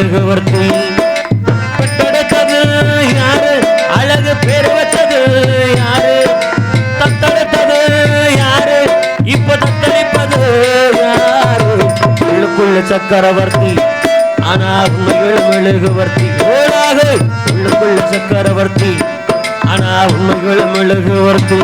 மெழுகுவர்த்தி பெற்றெடுத்தது யாரு அழகு பேர் வச்சது யாரு தத்தெடுத்தது யாரு இப்ப தத்தளிப்பது யாரு உள்ளுக்குள்ள சக்கரவர்த்தி ஆனா உண்மைகள் மெழுகுவர்த்தி ஓடாக உள்ளுக்குள்ள சக்கரவர்த்தி ஆனா உண்மைகள் மெழுகுவர்த்தி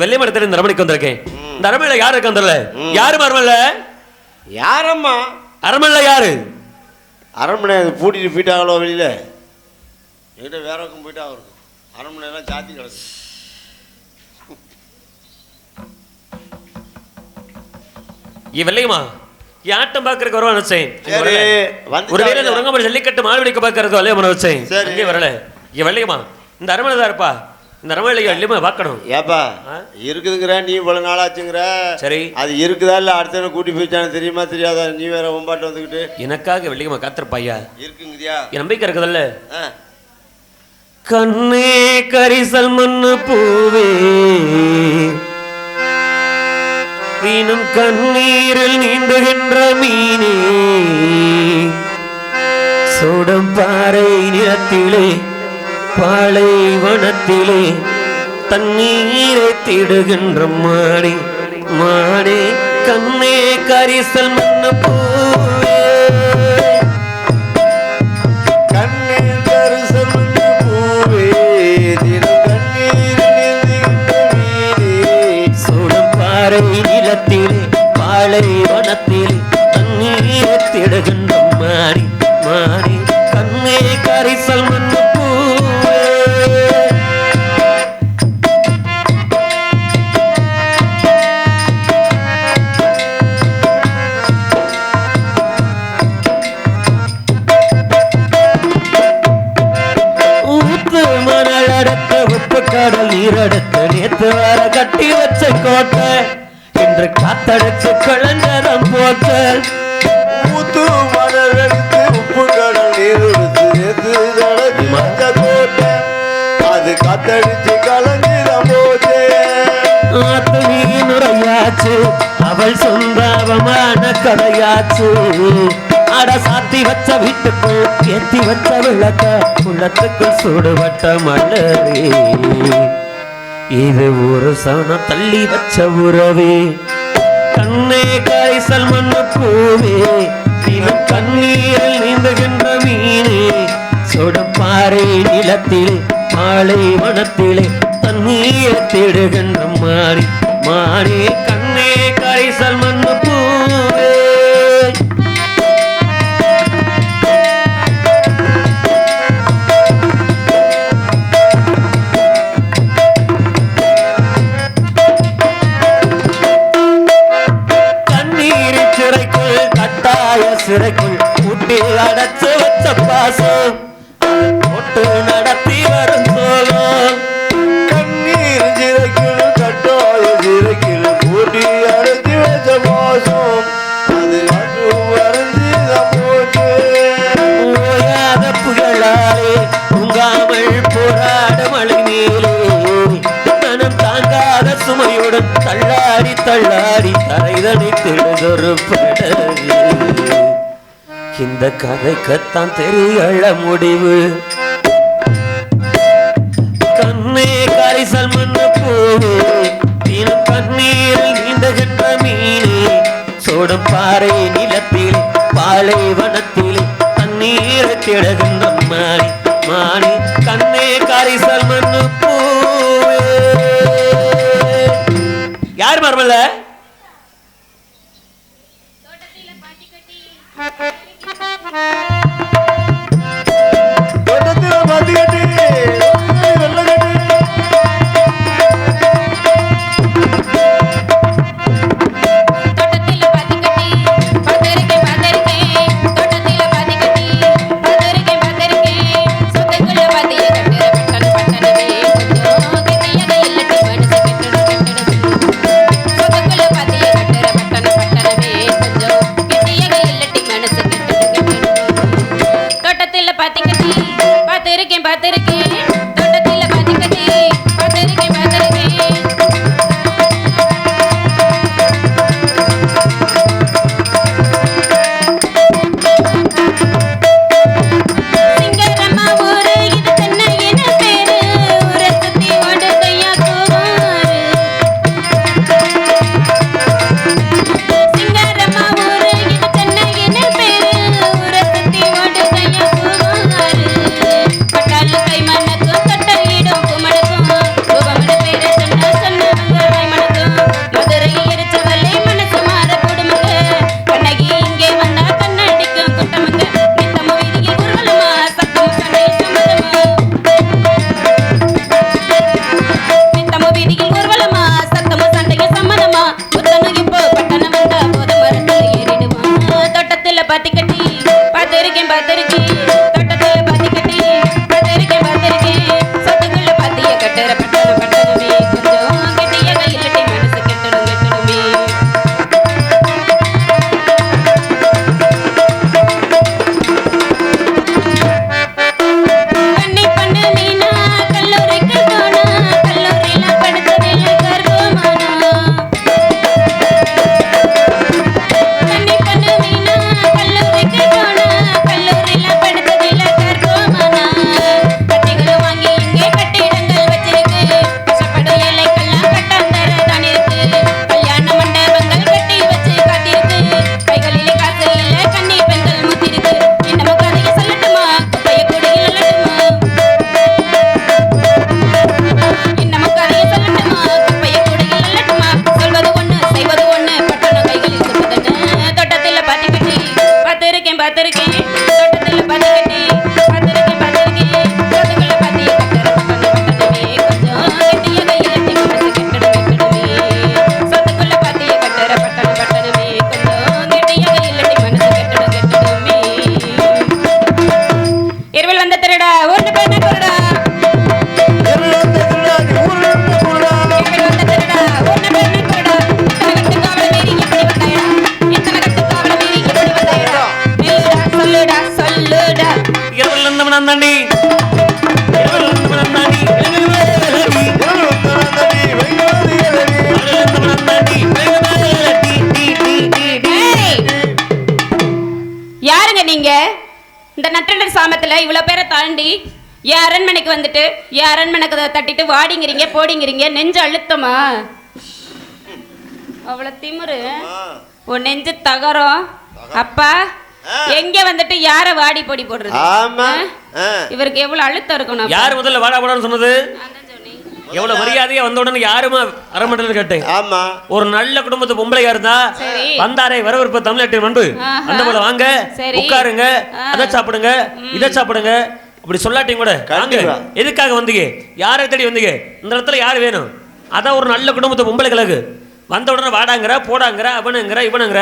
வெள்ளை மடத்தில் இந்த அரமனைக்கு வந்திருக்கேன். இந்த அரமனையில யாரு இருக்க வந்துடல? யாரு அரமனையில? யாரம்மா அரமனையில யாரு? அரண்மனை பூட்டிட்டு போயிட்டாங்களோ வெளியில? என்கிட்ட வேற பக்கம் போயிட்டா இருக்கும். அரண்மனை எல்லாம் ஜாத்தி கிடக்கு. வெள்ளையம்மா ஆட்டம் பார்க்கறதுக்கு வருவான்னு வச்சேன். ஒருவேளை இந்த உரங்கம்படி ஜல்லிக்கட்டு மாடுபிடிக்க பார்க்கறதுக்கு வெள்ளையம்மா வச்சேன். அங்கே வரல. வெள்ளையம்மா இந்த அரண்மனை தான் இருப்பா. இந்த அரண்மனையில வெள்ளையம்மா பார்க்கணும். ஏப்பா இருக்குதுங்கிற நீ இவ்வளவு நாளாச்சுங்கிற. சரி அது இருக்குதா இல்ல அடுத்த கூட்டி போயிட்டான்னு தெரியுமா தெரியாதா? நீ வேற ஒம்பாட்டு வந்துக்கிட்டு எனக்காக வெள்ளையம்மா காத்திருப்பாயா? இருக்குங்கய்யா நம்பிக்கை இருக்குதல்ல? கண்ணே கரிசல் மண்ணு பூவே வீணும் கண்ணீரில் நீந்துகின்ற மீனே சோடம் பாறை நிலத்திலே பாலைவனத்திலே தண்ணீரை திடுகின்ற மாடி மாடி கண்ணே கரிசல் மண்ணு பூவே கண்ணே கரிசல் மண்ணு பூவே தினம் கண்ணீரில் சோடம் பாறை நிலத்திலே பாலைவனத்திலே தண்ணீரை திடுகின்ற மாடி மாடி கண்ணே கரிசல் மண்ணு கடல் நீரடுத்து நேத்து வர கட்டி வச்ச கோட்டை இன்று காத்தடிச்சு கலஞ்சரம் போட்ட ஊத்து மணல் எடுத்து உப்பு கடல் நீரெடுத்து நேத்து வச்ச கோட்டை அது காத்தடிச்சு கலஞ்சிரம் போச்சே ஆத்து நீனுரையாச்சு அவள் சொந்தமான கதையாச்சு அட சாத்தி வச்ச வீட்டுக்குள் ஏத்தி வச்ச விளக்க உள்ளத்துக்குள் சுடுபட்ட மலரே இது ஒரு சனம் தள்ளி வச்ச உறவே கண்ணே கரிசல் மண்ணு பூவே தினம் கண்ணீரில் நீந்துகின்ற மீனே சுடப்பாறை நிலத்தில் பாலைவனத்திலே தண்ணீரை தேடுகின்ற மாறி மாறி கண்ணே கரிசல் மண்ணு பூவே சிறைக்குள் கூட்டி அடைச்சு வச்ச பாசம் போட்டு நடத்தி வரும் சோகம் ஆடி தள்ளாடி தரைதனை திடுதொரு படகு இந்த கதைக்கத்தான் தெரியல முடிவு கண்ணே கரிசல் மண்ண பூவே கண்ணீரில் நீந்துகின்ற மீனே சோடும் பாறை நிலத்தில் பாலைவனத்தில் தண்ணீரை திடகின்ற மாறி மாறி கண்ணே கரிசல் மண்ணு பூவே யார் மரமல்ல இந்த நட்டண்டர் சாமத்துல இவ்வளவு பேரை தாண்டி என் அரண்மனைக்கு வந்துட்டு என் அரண்மனைக்கு தட்டிட்டு வாடிங்கிறீங்க போடிங்கிறீங்க நெஞ்சு அழுத்தமா அவ்வளவு திமிரு உன் நெஞ்சு தகரம் அப்பா எங்க வந்துட்டு யார வாடி பொடி போடுறது இவருக்கு எவ்வளவு அழுத்தம் இருக்கணும் யார் முதல்ல வாடா போடான்னு சொன்னது எவ்வளவு மரியாதையா வந்த உடனே யாருமா அரமண்டல கேட்டேன் ஆமா ஒரு நல்ல குடும்பத்து பொம்பளையா இருந்தா வந்தாரே வரவேற்பு தமிழ்நாட்டின் மண்பு அந்த போல வாங்க உட்காருங்க அதை சாப்பிடுங்க இதை சாப்பிடுங்க அப்படி சொல்லாட்டியும் கூட வாங்க எதுக்காக வந்தீங்க யாரை தேடி வந்தீங்க இந்த இடத்துல யாரு வேணும் அதான் ஒரு நல்ல குடும்பத்து பொம்பளைகளுக்கு வந்த உடனே வாடாங்கிற போடாங்கிற அவனுங்கிற இவனுங்கிற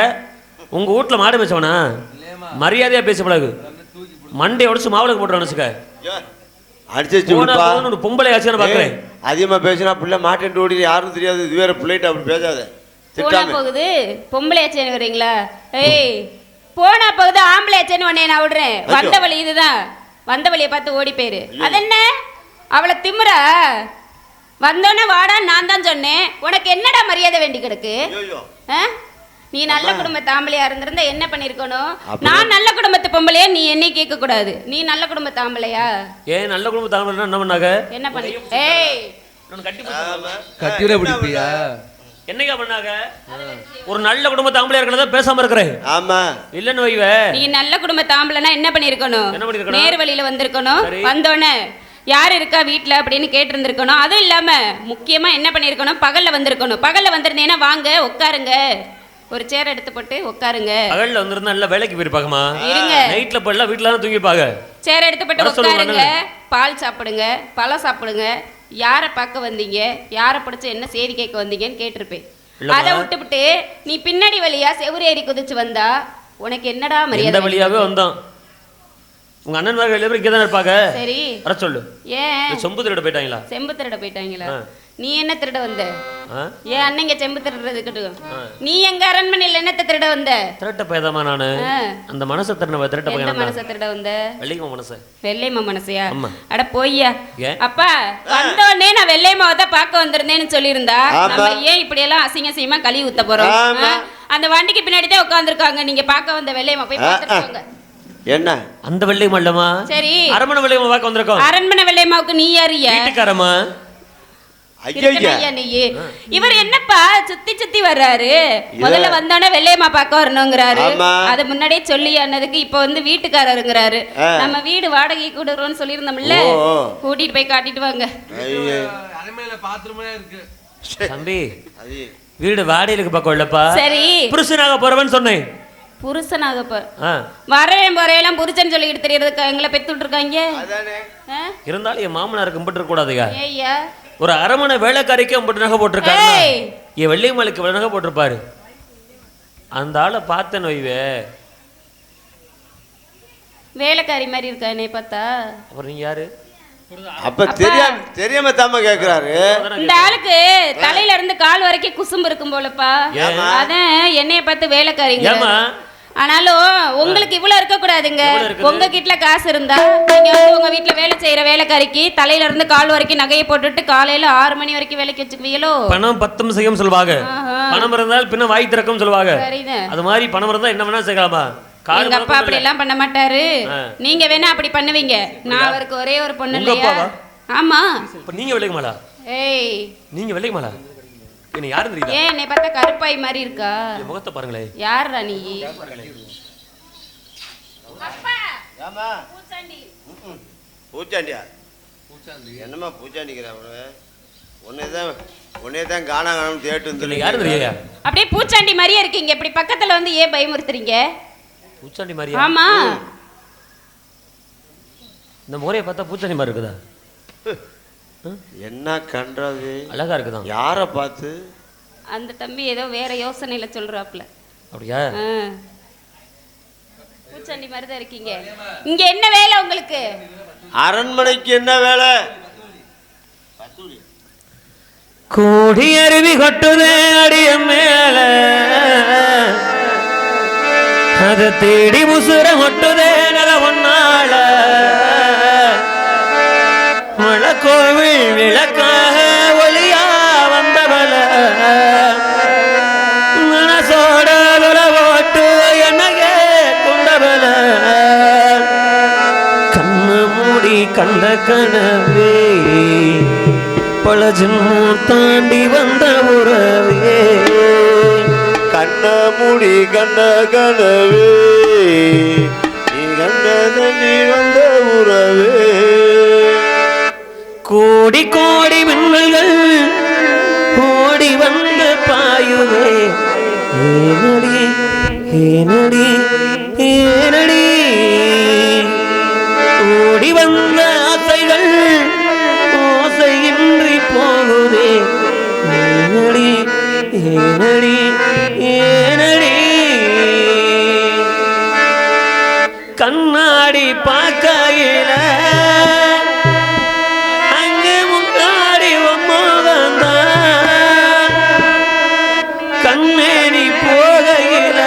உங்க வீட்டுல மாடு பேசவனா மரியாதையா பேசப்படாது மண்டை உடச்சு மாவுளுக்கு போட்டுறானுச்சுக்க அடிச்சு பொம்பளை ஆச்சுன்னு பாக்குறேன் அதிகமா பேசினா பிள்ளை மாட்டேன் ஓடி யாரும் தெரியாது இது வேற பிள்ளைட்டு அப்படி பேசாத போனா போகுது பொம்பளை ஆச்சுன்னு வரீங்களா ஏய் போனா போகுது ஆம்பளை ஆச்சுன்னு உடனே நான் விடுறேன் வந்த வழி இதுதான் வந்த வழியை பார்த்து ஓடி போயிரு அது என்ன அவளை திமுறா வந்தோடனே வாடா நான் தான் சொன்னேன். உனக்கு என்னடா மரியாதை வேண்டி கிடக்கு? நீ நல்ல குடும்பத்து ஆம்பளையா இருந்திருந்தா என்ன பண்ணிருக்கணும்? நான் நல்ல குடும்பத்து பொம்பளையா, நீ என்னை கேட்க கூடாது. நீ நல்ல குடும்பத்து ஆம்பளையா? ஏன் நல்ல குடும்பத்து ஆம்பளைனா என்ன பண்ணாங்க? என்ன பண்ணி? ஏய் கட்டில பிடிப்பியா? என்னையா பண்ணாங்க? ஒரு நல்ல குடும்பத்து ஆம்பளையா இருக்கறத பேசாம இருக்கறே. ஆமா. இல்லன்னு வைவே. நீ நல்ல குடும்பத்து ஆம்பளைனா என்ன பண்ணிருக்கணும்? நேர் வழியில வந்திருக்கணும். வந்தோடனே யார் இருக்கா வீட்டில் அப்படின்னு கேட்டிருந்துருக்கணும். அதுவும் இல்லாமல் முக்கியமாக என்ன பண்ணியிருக்கணும்? பகலில் வந்திருக்கணும். பகலில் வந்திருந்தேன்னா வாங்க உட்காருங்க, ஒரு சேர் எடுத்து போட்டு உட்காருங்க. பகலில் வந்திருந்தா நல்லா வேலைக்கு போயிருப்பாங்கம்மா. இருங்க, நைட்டில் போடலாம், வீட்டில் தான் தூங்கிப்பாங்க. சேர் எடுத்து போட்டு உட்காருங்க, பால் சாப்பிடுங்க, பழம் சாப்பிடுங்க. யாரை பார்க்க வந்தீங்க, யாரை பிடிச்சி என்ன செய்தி கேட்க வந்தீங்கன்னு கேட்டிருப்பேன். அதை விட்டுவிட்டு நீ பின்னாடி வழியா செவுரு ஏறி குதிச்சு வந்தா உனக்கு என்னடா மரியாதை? வழியாவே வந்தோம். உங்க அண்ணன் மாதிரி எல்லாரும் இங்கே தானே இருப்பாங்க. சரி வர சொல்லு. ஏன் செம்பு திருட போயிட்டாங்களா? செம்பு திருட போயிட்டாங்களா? நீ என்ன திருட வந்த? ஏன் அண்ணங்க செம்பு திருடுறதுக்கு நீ எங்க அரண்மனையில் என்னத்தை திருட வந்த? திருட்ட போயதாமா நானு. அந்த மனசை திருட திருட்ட போய் மனசை திருட வந்த? வெள்ளையம்மா மனசை. வெள்ளையம்மா மனசையா? அட போய்யா. அப்பா வந்தோடனே நான் வெள்ளையம்மாவை தான் பார்க்க வந்திருந்தேன்னு சொல்லியிருந்தா நம்ம ஏன் இப்படி எல்லாம் அசிங்க அசிங்கமா கழுவி ஊத்த போறோம்? அந்த வண்டிக்கு பின்னாடி தான் உட்காந்துருக்காங்க. நீங்க பார்க்க வந்த வெள்ளையம்மா போய் பார்த்துட்டு என்ன அந்த வெள்ளையம்மா இல்லம்மா? சரி, அரண்மனை வெள்ளையம்மா பார்க்க வந்திருக்கோம். அரண்மனை வெள்ளையம்மாவுக்கு நீ யாரியா? வீட்டுக்காரம்மா. இவர் என்னப்பா சுத்தி சுத்தி வர்றாரு? முதல்ல வந்தோடனே வெள்ளையம்மா பார்க்க வரணுங்கிறாரு. அது முன்னாடியே சொல்லி அண்ணதுக்கு இப்ப வந்து வீட்டுக்காரருங்கிறாரு. நம்ம வீடு வாடகை கூடுறோம்னு சொல்லியிருந்தோம்ல, கூட்டிட்டு போய் காட்டிட்டு வாங்க. தம்பி வீடு வாடகைக்கு பார்க்க இல்லப்பா. சரி, புருஷனாக போறவன் சொன்னேன். புருஷனாக வரேன் போறையெல்லாம் புருஷன் சொல்லிக்கிட்டு தெரியறதுக்கு எங்களை பெத்து இருக்காங்க. இருந்தாலும் என் மாமனாருக்கு கும்பிட்டு கூடாதுங்க. ஒரு அரமனை வேலைக்காரிக்கு கும்பிட்டு நகை போட்டிருக்காரு. என் வெள்ளையம்மாளுக்கு நகை போட்டிருப்பாரு. அந்த ஆளை பார்த்தேன்னு வைவே, வேலைக்காரி மாதிரி இருக்கா என்னை பார்த்தா. அப்புறம் நீங்க யாரு? அப்ப தெரியாம தாம கேக்குறாரு. இந்த ஆளுக்கு தலையில இருந்து கால் வரைக்கும் குசும்பு இருக்கும் போலப்பா. அதான் என்னைய பார்த்து வேலைக்காரிங்க. ஆனாலும் உங்களுக்கு இவ்வளவு இருக்க கூடாதுங்க. உங்க கிட்ட காசு இருந்தா நீங்க வந்து உங்க வீட்டுல வேலை செய்யற வேலைக்காரிக்கு தலையில இருந்து கால் வரைக்கும் நகையை போட்டுட்டு காலையில 6 மணி வரைக்கும் வேலைக்கு வச்சுக்குவீங்களோ? பணம் பத்தும் செய்யும் சொல்லுவாங்க. பணம் இருந்தால் பின்ன வாய் திறக்கும் சொல்லுவாங்க. அது மாதிரி பணம் இருந்தா என்ன வேணா செய்யலாமா? எங்க அப்பா அப்படி எல்லாம் பண்ண மாட்டாரு. நீங்க வேணா அப்படி பண்ணுவீங்க. நான் அவருக்கு ஒரே ஒரு பொண்ணு இல்லையா? ஆமா. நீங்க வெள்ளையம்மாளா? ஏய் நீங்க வெள்ளையம்மாளா? என்ன யாரு தெரியுதா? ஏன் என்னை பார்த்தா கருப்பாய் மாதிரி இருக்கா? என் முகத்தை பாருங்களே. யாரா நீ? அப்பா ஏமா பூச்சாண்டி. பூச்சாண்டியா? என்னம்மா பூச்சாண்டிங்கற அவனே? உன்னை தான் காணாங்கன்னு தேட்டு வந்து யாரு தெரியா? அப்படியே பூச்சாண்டி மாதிரியே இருக்கீங்க. இப்படி பக்கத்துல வந்து ஏன் பயமுறுத்துறீங்க? பூச்சாண்டி மாதிரியா? ஆமா. இந்த மோரைய பார்த்தா பூச்சாண்டி மாதிரி இருக்குதா? என்ன கண்டது? அழகா இருக்குதான். யார பார்த்து? அந்த தம்பி ஏதோ வேற யோசனையில சொல்றாப்ல. அப்படியா? பூச்சாண்டி மாதிரி தான் இருக்கீங்க. இங்க என்ன வேலை உங்களுக்கு? அரண்மனைக்கு என்ன வேலை? கோடி அருவி கொட்டுதே அடிய மேல, அது தேடி முசுர கொட்டுதே நல ஒன்னால, மழக்கோவில் விளக்காக ஒளியா வந்தவள, மனசோட ஓட்டு என்னையே கொண்டவள, கண்ணு மூடி கண்ட கனவே பல ஜென்மம் தாண்டி வந்த உறவே, கண்ண மூடி கண்ட கனவே நீ கண்ட தண்ணி வந்த உறவே, கோடி கோடி மின்னல்கள் ஓடி வந்து பாயுவே, ஏனடி ஏனடி ஏனடி ஓடி வந்த ஆசைகள் ஓசையின்றி போகுதே, ஏனடி ஏனடி ஏனடி கண்ணாடி பார்க்கையில அங்கே முன்னாடி ஒம்மோகந்தா கண்ணேறி போகையில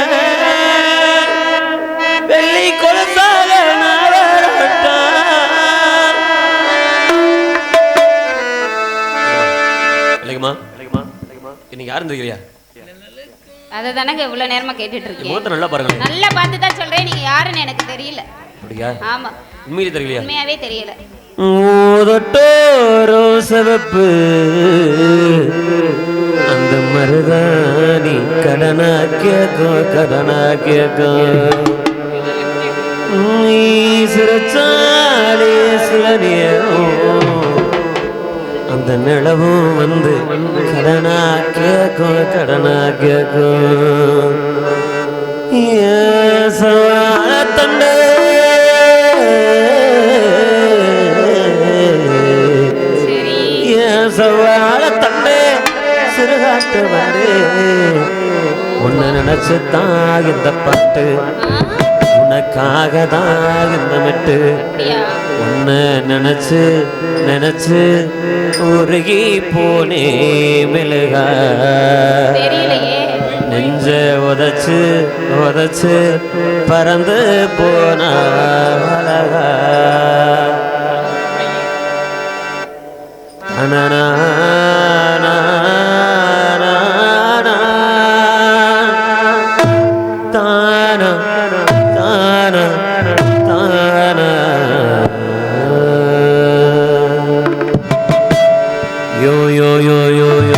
வெள்ளி கொலசாக நாவரட்டா. இல்லைங்கம்மா இன்னைக்கு யாரும் தெரியலையா? அதை தானங்க இவ்வளவு நேரமா கேட்டுட்டு இருக்கேன். முகத்தை நல்லா பாருங்க. நல்லா பார்த்து தான் சொல்றேன், நீங்க யாருன்னு எனக்கு தெரியல. அப்படியா? ஆமா. உண்மையிலே தெரியலையா? உண்மையாவே தெரியல. ஊதட்டோரோ சிவப்பு அந்த மருதாணி கடனா கேக்கோ நீ சிறச்சாலே சில நேரம் அந்த நிலவும் வந்து கடனா கேக்கோ சவால தண்டே சவால தண்டே சிறுகாட்டு வந்து உன்னை நினைச்சுதான் இந்த பாட்டு, உனக்காக தான் இந்த மெட்டு, உன்னை நினைச்சு உருகி போனே மெழுகா நெஞ்ச உதச்சு பறந்து போனா அழகா தானா yo yo yo yo yo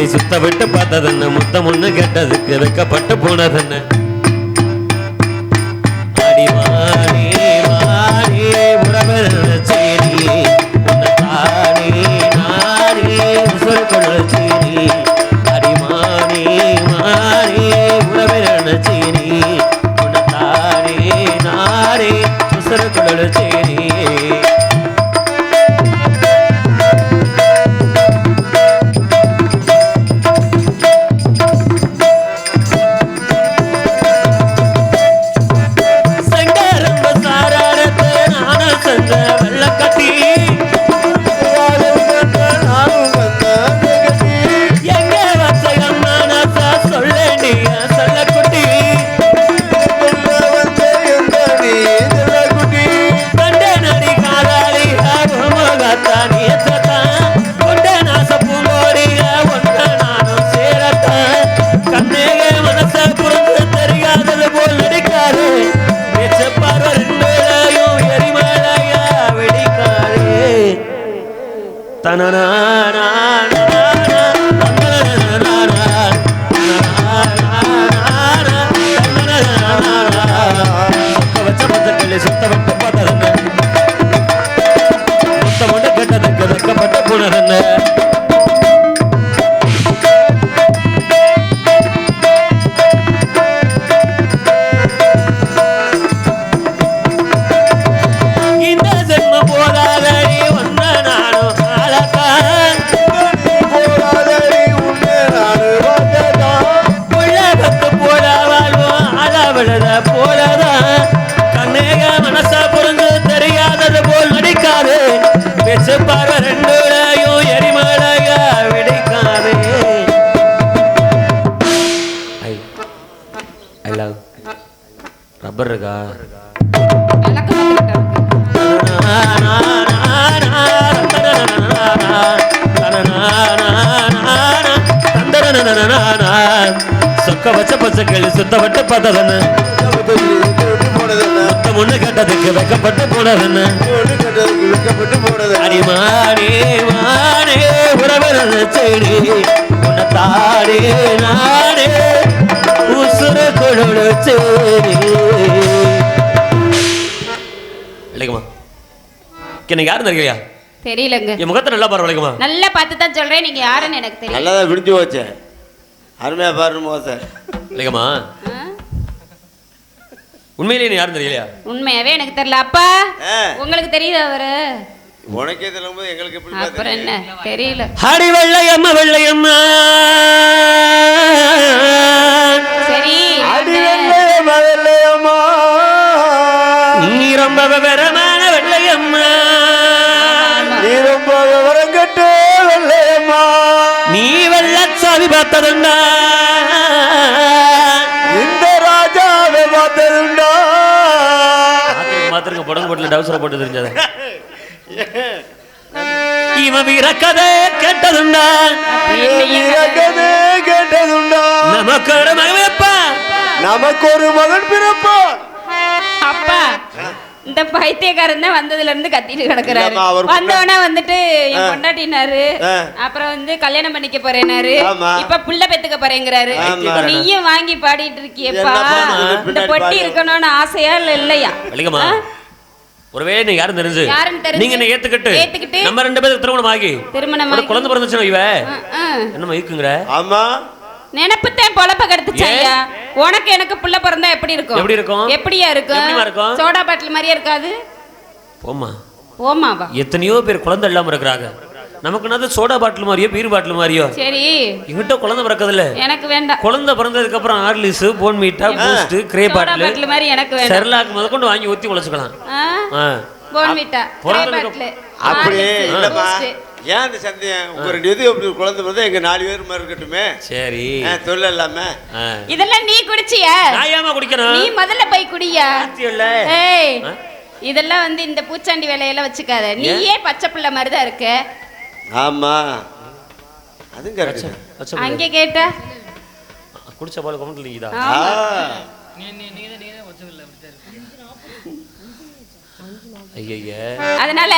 சுத்த விட்டு பார்த்ததென்ன முத்தம் ஒண்ணு கேட்டதுக்கு வைக்கப்பட்டு போனதென்ன அடிமானே மானே உறவு சேரி உன்னை தானே நானே உசுர் கொள் சேரி அடிமானே மானே உறவு சேரி உன்னை தானே நானே உசுர் கொள் சேரி ரப்பர் இருக்கா சொக்க வச்ச பச்சைக்கிளி சுத்த விட்டு பார்த்ததென்ன முத்தம் ஒண்ணு கேட்டதுக்கு வைக்கப்பட்டு போனதென்ன அடிமானே மானே உறவு செடி உன்னை தானே நானே உசுர கொழு சேரி இல்லைங்கம்மா எனக்கு யாரும் தெரியலையா? தெரியலங்க. என் முகத்தை நல்லா பாரு இல்லைங்கம்மா. நல்லா பார்த்து தான் சொல்றேன், நீங்க யாருன்னு எனக்கு தெரியல. நல்லா தான் விடிஞ்சு போச்சு. அருமையா பாரு முகத்தை இல்லைங்கம்மா. உண்மையிலேயே நீ யாரும் தெரியலையா? உண்மையாவே எனக்கு தெரியல. அப்பா உங்களுக்கு தெரியுது அவரு? உனக்கே தெரியும்போது எங்களுக்கு எப்படி அப்புறம் என்ன தெரியல. ஹரி வெள்ளையம்மா வெள்ளையம்மா சரி அடி வெள்ளையம்மா வெள்ளையம்மா நீ ரொம்ப விவரமான வெள்ளையம்மா நீ வெள்ளச்சாமி பார்த்ததுண்டா இந்த ராஜாவை பார்த்ததுண்டா மாத்திருக்க புடங்கு போட்டுல டவுசரை போட்டு தெரிஞ்சது இவன் வீரக்கதை கேட்டதுண்டா கேட்டதுண்டா நமக்கு ஒரு மகன் பிறப்பா நமக்கு ஒரு மகன் பிறப்பா அப்பா இந்த பைத்தியக்காரன் தான் வந்ததுல இருந்து கத்திட்டு கிடக்குறாரு. இல்லம்மா, அவர் வந்தவனா வந்துட்டு என் பொண்டாட்டினாரு, அப்புறம் வந்து கல்யாணம் பண்ணிக்க போறேனாரு, ஆமா. இப்ப புள்ள பெத்துக்க போறேங்கிறாரு. ஆமா. நீயும் வாங்கி பாடிட்டு இருக்கியப்பா. என்ன இந்த பொட்டி இருக்கணும்னு ஆசையா இல்லையா? வலிகமா ஒருவேளை நீ யாரும் தெரிஞ்சு நீங்க என்ன ஏத்துக்கிட்டு நம்ம 2 பேருக்கு திருமணம் ஆகி ஒரு குழந்தை பிறந்துச்சுன்னா இவ என்னமா இருக்குங்கற? ஆமா, நினைப்புதான் பொழப்ப கெடுத்துச்சு ஐயா. உனக்கு எனக்கு புள்ள பிறந்தா எப்படி இருக்கும்? எப்படியா இருக்கும்? சோடா பாட்டில் மாதிரியே இருக்காது. போமாவா? எத்தனையோ பேர் குழந்தை இல்லாம இருக்கிறாங்க. நமக்கு என்னது சோடா பாட்டில் மாதிரியோ பீர் பாட்டில் மாதிரியோ. சரி, இங்கிட்ட குழந்தை பிறக்கதில்ல. எனக்கு வேண்டாம். குழந்தை பிறந்ததுக்கு அப்புறம் ஹார்லிக்ஸ், போன்மீட்டா, பூஸ்ட், கிரே பாட்டில் மாதிரி எனக்கு வேண்டாம். செர்லாக் முத கொண்டு வாங்கி ஊத்தி உழைச்சுக்கலாம். போன்மீட்டா, கிரே பாட்டில் அப்படியே இல்லம்மா. ஏன் அந்த சந்தேகம்? உங்க 2 இது அப்படி குழந்தை பிறந்தா எங்க 4 பேர் மாதிரி இருக்கட்டுமே. சரி, தொல்லை இல்லாம. இதெல்லாம் நீ குடிச்சியா? நான் ஏமா குடிக்கணும்? நீ முதல்ல போய் குடியா. ஏய், இதெல்லாம் வந்து இந்த பூச்சாண்டி வேலையெல்லாம் வச்சுக்காத. நீயே பச்சை பிள்ளை மாதிரி தான் இருக்க. ஆமா, அதுங்க கரெக்ட். அங்கே கேட்டா குடிச்ச பால் கமெண்ட்ல நீதா. அதனால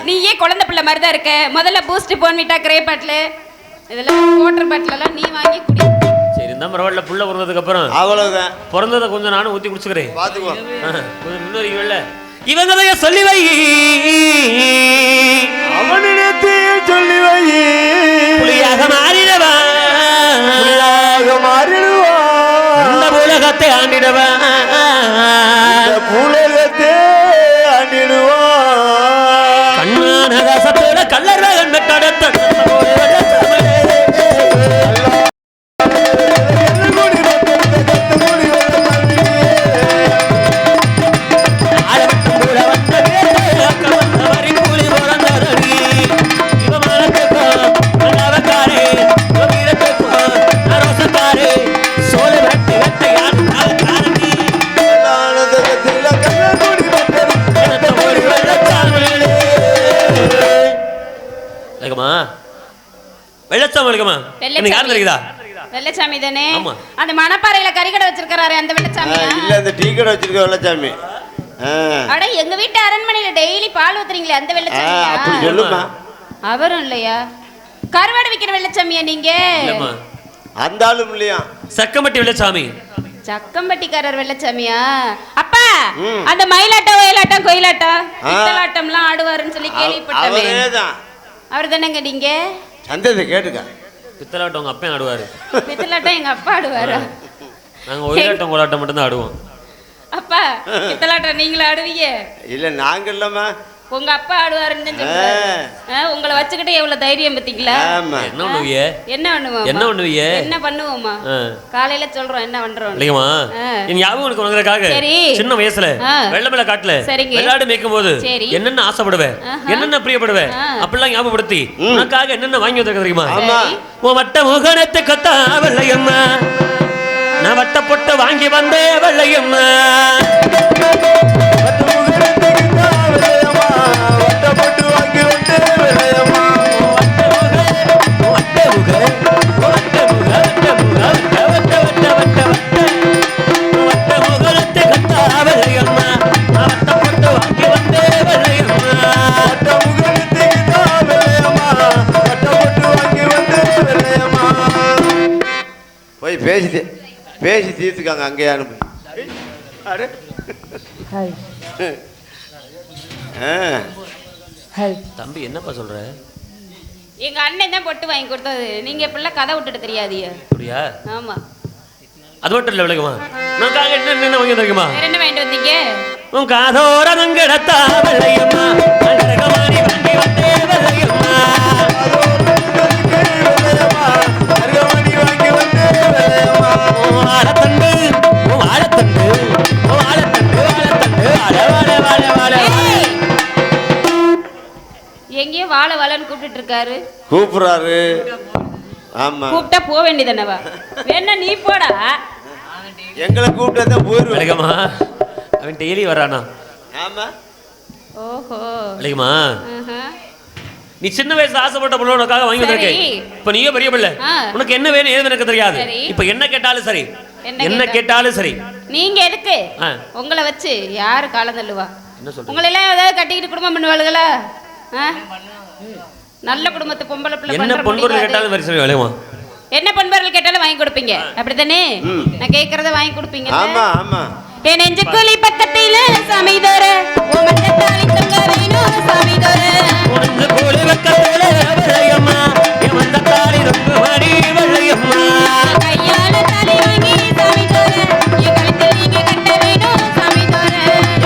நீயே குழந்தை பிள்ளை மாதிரி தான் இருக்க. முதல்ல பூஸ்ட், போன்விட்டா, கிரே பாட்டில், இதெல்லாம் வாட்டர் பாட்டில் எல்லாம் நீ வாங்கி குடி. சரி, இந்த மரவள்ள புள்ள பிறந்ததுக்கு அப்புறம் அவ்வளவுதான். பிறந்ததை கொஞ்சம் நானும் ஊத்தி குடிச்சுக்கிறேன். பாத்துக்கோ. கொஞ்சம் முன்னோரிக்கல இவங்களைய சொல்லி வை, அவனிடத்தில் சொல்லி வை, புலியாக மாறிடவா, இந்த உலகத்தை ஆண்டிடவா, உலகத்தை ஆண்டிடுவா, கண்ணான ரசத்தோட கல்லறகன் மெட்டடத்த வெள்ளச்சாமி தானே? அந்த மணப்பாறையில கறிக்கடை வச்சிருக்காரு அந்த வெள்ளச்சாமி. இல்ல, அந்த டீ கடை வச்சிருக்க வெள்ளச்சாமி. அட, எங்க வீட்டு அரண்மனையில டெய்லி பால் ஊத்துறீங்களே அந்த வெள்ளச்சாமி. அப்படி சொல்லுமா. அவரும் இல்லையா? கருவாடு விக்கிற வெள்ளச்சாமியா நீங்க? அந்த ஆளும் இல்லையா? சக்கம்பட்டி வெள்ளச்சாமி. சக்கம்பட்டிக்காரர் வெள்ளச்சாமியா? அப்பா, அந்த மயிலாட்டம், ஒயிலாட்டம், கோயிலாட்டம், பித்தலாட்டம்லாம் ஆடுவாருன்னு சொல்லி கேள்விப்பட்டேன். அவரேதான். அவர் தானேங்க நீங்க? சந்தேகத்தை கேட்டுக்க. பித்தலாட்டம் உங்க அப்பா ஆடுவாரு. பித்தலாட்டம் எங்க அப்பா ஆடுவாரா? நாங்க ஒயிலாட்டம் கோலாட்டம் மட்டும் தான் ஆடுவோம். அப்பா, பித்தலாட்டம் நீங்களும் ஆடுவீங்க? இல்ல, நாங்க இல்லம்மா. உங்க அப்பா ஆடுவாருன்னு சொல்றாரு. உங்களை வச்சுக்கிட்டு எவ்வளவு தைரியம் பத்தீங்களா? என்ன பண்ணுவீங்க? என்ன பண்ணுவோமா? காலையில சொல்றோம் என்ன பண்றோம் இல்லையம்மா. என் ஞாபகம் உனக்கு வந்ததுக்காக சின்ன வயசுல வெள்ளமலை காட்டுல வெள்ளாடு மேய்க்கும் போது என்னென்ன ஆசைப்படுவேன், என்னென்ன பிரியப்படுவேன் அப்படிலாம் ஞாபகப்படுத்தி உனக்காக என்னென்ன வாங்கி வந்திருக்க தெரியுமா? உன் வட்ட முகனத்தை கொத்தா வெள்ளையம்மா, நான் வட்ட பொட்டு வாங்கி வந்தேன் வெள்ளையம்மா, போய் பேசி தீர்த்துக்காங்க. அங்கே அனுப்பி. தம்பி என்னப்பா சொல்ற? எங்க அண்ணன் தான் பொட்டு வாங்கி கொடுத்தது. நீங்க இப்பெல்லாம் கதை விட்டுட்டு தெரியாதியா? அப்படியா? ஆமா. அது மட்டும் இல்ல விளக்குமா, நான் என்ன வாங்கி வந்திருக்குமா? என்ன வாங்கிட்டு வந்தீங்க? உன் காதோர நங்கடத்தா வெள்ளையம்மா, அங்கரகமாரி வாங்கி வந்தே வெள்ளையம்மா, வாழத்தண்டு வாழத்தண்டு வாழத்தண்டு வாழத்தண்டு வாழ வாழ வாழ வாழ. எங்கேயோ வாழ வாழன்னு கூப்பிட்டு இருக்காரு. கூப்பிடுறாரு. ஆமா கூப்பிட்டா போக வேண்டியதானவா வேணா நீ போடா எங்களை கூப்பிட்டா தான் போயிருவேன் விளக்கமா அவன் டெய்லி வரானா ஆமா ஓஹோ விளக்கமா ஆஹா. நீ சின்ன வயசுல ஆசைப்பட்ட பொண்ணு உனக்காக வாங்கி வந்திருக்கேன் சரி. இப்ப நீயே பெரிய பிள்ளை உனக்கு என்ன வேணும் ஏது எனக்கு தெரியாது சரி. இப்ப என்ன கேட்டாலும் சரி என்ன என்ன கேட்டாலும் சரி நீங்க எதுக்கு ஆ. உங்களை வச்சு யாரு காலம் தள்ளுவா என்ன சொல்ற உங்களை எல்லாம் ஏதாவது கட்டிக்கிட்டு குடும்பம் பண்ணுவாளுகளா ஆ? நல்ல குடும்பத்து பொம்பளை பிள்ளை என்ன பண்ற பொன்பொருள் முடியாது. கேட்டாலும் வரி சொல்லி விளையுமா என்ன பொன்பொருள் கேட்டாலும் வாங்கி கொடுப்பீங்க அப்படித்தானே நான் கேக்குறத வாங்கி கொடுப்பீங்க ஆமா ஆமா என் நெஞ்சுக்குழி பக்கத்தில சாமி தோற உன் மஞ்சத்தாளி தொங்க வேணும் சாமி தோற உனக்கு கோழி வெக்கத்துல விளையம்மா என் வந்த தாலி ரொம்ப மடி விளையம்மா கையால தாலி வாங்கி சாமி தோற என் கழுத்தில் நீங்க கட்ட வேணும் சாமி தோற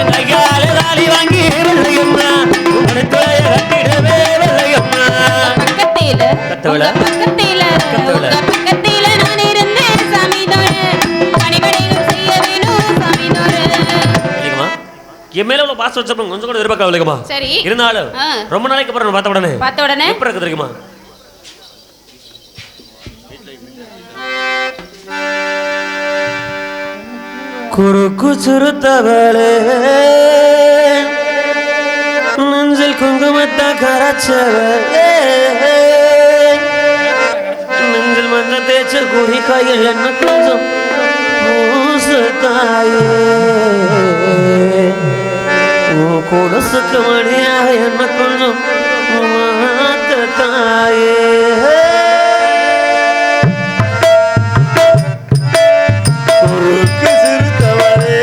என் கையால தாலி வாங்கி விளையம்மா உனக்கு கட்டிடவே விளையம்மா பக்கத்தில கத்தவள பக்கத்தில கத்தவள பக்கத்தில நான் இருந்தேன் சாமி தோற பணிபடைகள் செய்ய வேணும் சாமி தோற விளையம்மா என் மேல உள்ள பாசம் வச்சப்ப கொஞ்சம் கூட எதிர்பார்க்க விளையம்மா சரி இருந்தாலும் ஆ. ரொம்ப நாளைக்கு அப்புறம் நான் பார்த்த உடனே பார்த்த உடனே எப்படி இருக்கு தெரியுமா குறுக்கு சுருத்தவளே நெஞ்சில் குங்குமத்த கரைச்சவளே நெஞ்சில் மஞ்ச தேய்ச்ச குடி கையில் என்ன கொஞ்சம் தாயே கொலுசுக்கு மணியாக என்ன கொஞ்சம் மாத்த தாயே குறுக்கு சிறுத்தவளே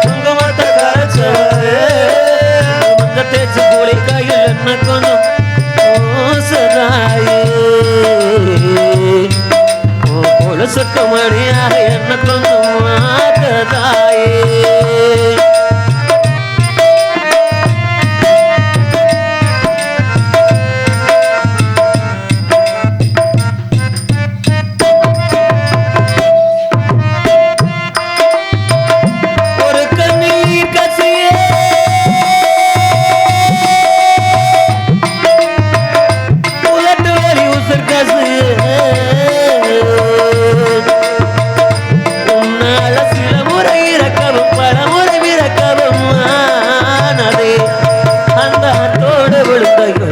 குங்குமத்தை கரைச்சவளே மஞ்ச தேய்ச்சி கூலி கையில் என்ன கொஞ்சம் தாயே கொலுசுக்கு மணியாக என்ன கொஞ்சம் மாத்த தாயே ஒரு கண்ணீர் கசியே உலட்டு வலி உசர் கசியே உன்னால சில முறை இறக்கவும் பல முறை விறக்கவும் ஆனதே அந்த ஆத்தோடு விழுந்த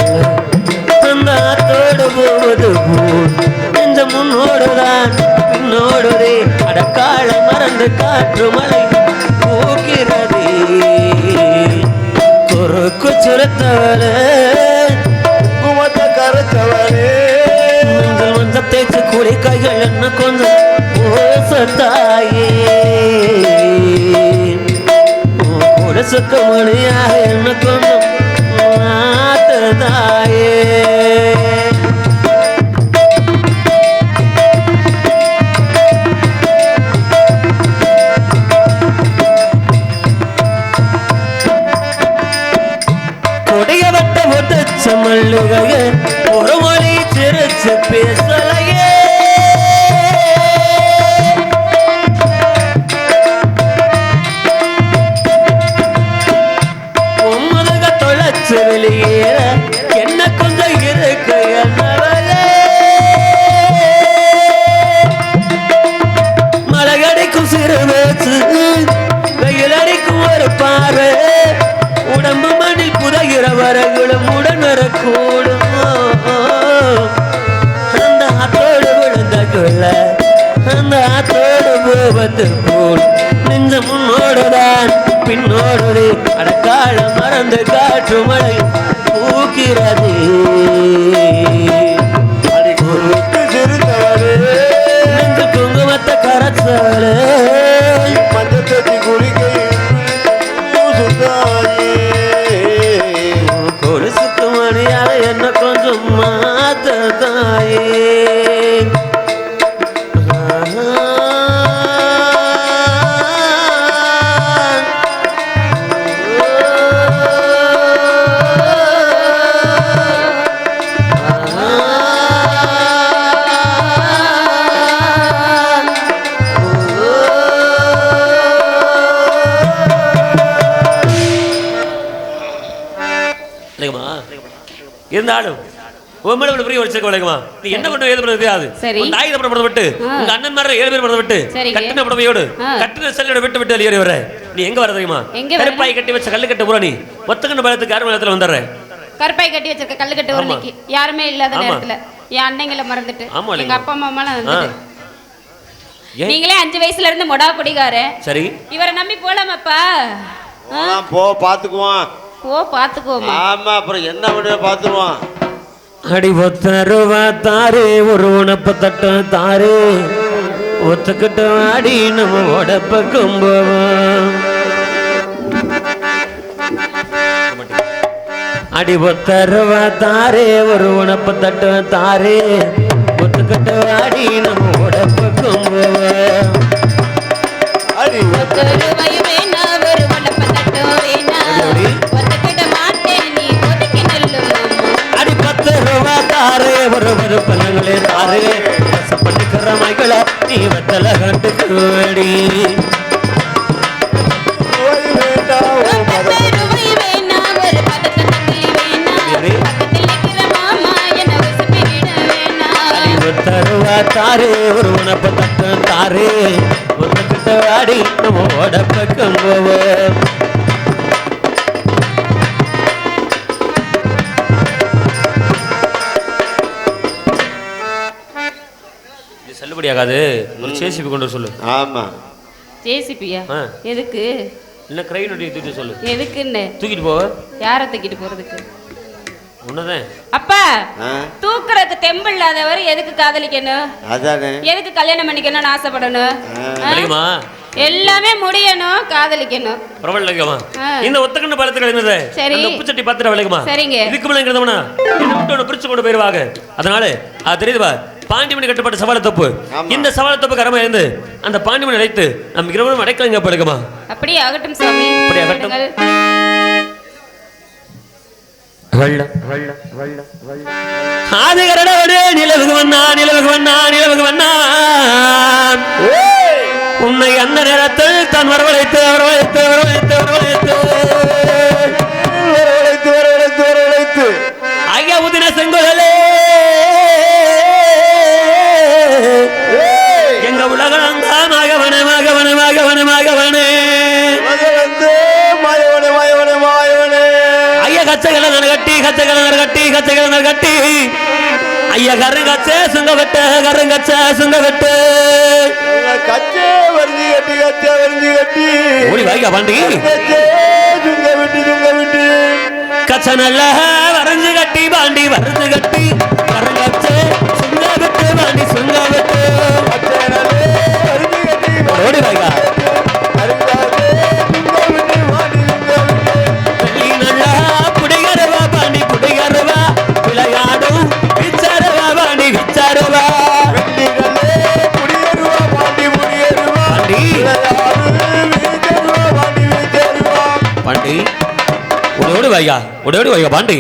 அந்த ஆத்தோடு போவது போல் நெஞ்ச முன்னோடுதான் பின்னோடுதே அடக்கால மறந்து காற்று மலை போகிறதே குறுக்கு சுரத்தவளே குங்குமத்தை கரைச்சவளே மஞ்சள் மஞ்சள் தேய்ச்சி கூலி கைகள் என்ன கொஞ்சம் தாயே கொலுசுக்கு மணியாக என்ன கொஞ்சம் தாயே கொடைய வட்ட ஒட்டச்ச மல்லுகைய ஒரு மொழி சிரிச்சு பேசலையே உம்முதுக தொலைச்சு வெளியேற என்ன கொஞ்சம் இருக்கு என்னவளே மலையடிக்கும் சிறு பேச்சு வெயில் அடிக்கும் ஒரு பார்வை உடம்பு மண்ணில் புதைகிற வரங்களும் உடன் வரக்கூடும் அந்த ஆத்தோடு விழுந்த கொள்ள அந்த ஆத்தோடு போவது போல் நெஞ்ச முன்னோடுதான் பின்னோடுதே அடக்கால மறந்து காற்று மழை பூக்கிறதே குறுக்கு சிறுத்தவளே நெஞ்சு குங்குமத்தை கரைச்சவளே மஞ்சத்தட்டி குளிக்கையில் சுத்தாயே கொலுசுக்கு மணியாக என்ன கொஞ்சம் மாத்த தாயே இருந்தாலும் உண்மையில இவ்வளவு பெரிய வச்சிருக்க விளக்குமா நீ என்ன கொண்டு ஏது பண்ணது தெரியாது உன் தாய் தப்பட படம் விட்டு உங்க அண்ணன் மாதிரி 7 பேர் படம் விட்டு கட்டின படமையோடு கட்டின செல்லோட விட்டு விட்டு வெளியேறி வர நீ எங்க வர தெரியுமா கருப்பாய் கட்டி வச்ச கல்லு கட்ட பூரா நீ ஒத்தக்கண்ண பலத்துக்கு யாரும் இடத்துல வந்துடுற கருப்பாய் கட்டி வச்சிருக்க கல்லு கட்ட ஊர்னிக்கு யாருமே இல்லாத நேரத்துல என் அண்ணங்களை மறந்துட்டு எங்க அப்பா அம்மா வந்துட்டு நீங்களே 5 வயசுல இருந்து மொடா குடிகாரே சரி இவரை நம்பி போலாமாப்பா போ பாத்துக்குவான் போ பாத்துக்குவோமா ஆமா அப்புறம் என்ன பண்ணுவ பாத்துருவான் அடி 10 ரூபா தாரே ஒரு உணப்பு தட்டு தாரே ஒத்துக்கிட்டு ஆடி நம்ம உடப்பக்கம் போவோம் அடி 10 ரூபா தாரே ஒரு உணப்பு தட்டு தாரே ஒத்துக்கிட்டு ஆடி நம்ம உடப்பக்கம் போவோம் அடி 10 ரூபாய் வேணா ஒரு உணப்பு தட்டு வேணா ஒத்துக்கிட மாட்டேன் நீ ஒதுக்கி நெல்லு அடி 10 ரூபா தாரே ஒரு பணங்களே தாரே பண்ணிக்கிற மகள நீ வெத்தல கண்டுக்குடி தாரே ஒரு உணப்ப தட்டு தாரே ஒத்துக்கிட்ட ஆடி நம்ம உடப்பக்கம் போவோம் செல்லுபடி ஆகாது ஒரு ஜேசிபி கொண்டு வர சொல்லு ஆமா ஜேசிபியா எதுக்கு இல்ல கிரைன் தூக்கிட்டு சொல்லு எதுக்குன்னு தூக்கிட்டு போ யாரை தூக்கிட்டு போறதுக்கு உன்னதான் அப்பா தூக்குறதுக்கு தெம்பு இல்லாதவர் எதுக்கு காதலிக்கணும் அதானே எதுக்கு கல்யாணம் பண்ணிக்கணும்னு ஆசைப்படணும் விளக்குமா எல்லாமே முடியணும் காதலிக்கணும் பிரபலமா இந்த ஒத்தக்கண்ண பழத்துல இருந்தது சரி அந்த உப்பு சட்டி பாத்துற விளக்குமா சரிங்க இதுக்கு மேல எங்கிறதவனா என்ன விட்டு பிரிச்சு கொண்டு போயிருவாங்க அதனால அது தெரியுதுவா பாண்டிமணி கட்டப்பட்ட சவால தப்பு இந்த சவால தப்பு கரமா இருந்து அந்த பாண்டிமணி அழைத்து நம்ம இரவும் அடைக்கலங்க படுக்குமா அப்படியே ஆகட்டும் சாமி அப்படியே ஆகட்டும் ஆதிகரடோடு நிலவுக்கு வண்ணா உன்னை அந்த நேரத்தில் தான் வரவழைத்து ஐயா உதின செங்கோலே எங்க உலகம் தான் மகவனே ஐயா கச்சைகளை கட்டி ஐயா கருங்கச்சே சுங்க வெட்டு ஓடி வாய்க்கா பாண்டி கச்ச நல்ல வரைஞ்சு கட்டி பாண்டி கருங்கச்சே சுங்க வெட்டு பாண்டி ஓடி வாய்க்கா பாண்டி உடோடு வையா பாண்டி